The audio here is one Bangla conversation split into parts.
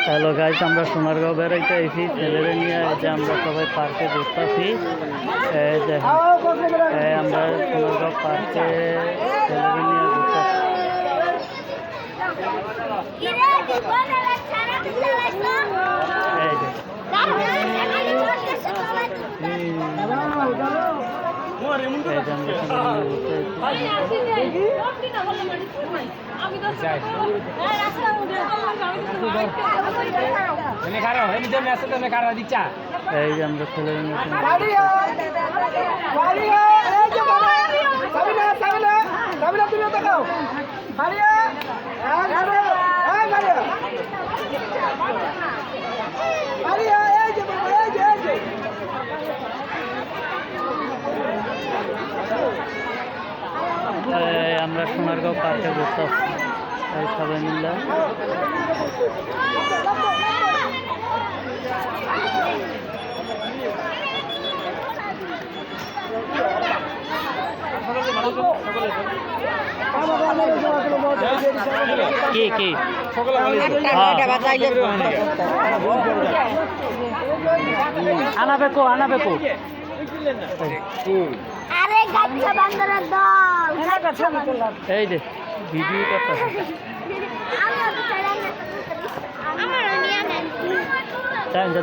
হ্যালো গাইস, আমরা সোনারগাঁও বেড়াইতে আইছি ছেলেরা নিয়ে। যে আমরা সবাই পার্কে ঘুরতেছি। আমরা সোনারগাঁও পার্কে ছেলেরা নিয়ে ঘুরতেছি। এই যে আমরা ছেলেরা নিয়ে আমরা সোনারগাঁও পার্কে ঘুরতেছি সবাই মিলে। কি কি আনাবেকো এই যে ভিডিও করতেছে।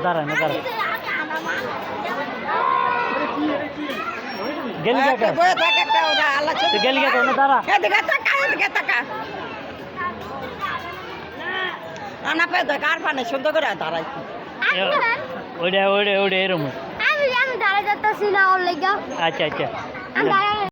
দাঁড়ান গেলি দাঁড়া সুন্দর করে দাঁড়াই ওইটা এরকম। আমি দাঁড়াই যাচ্ছি না ওর লেগে। আচ্ছা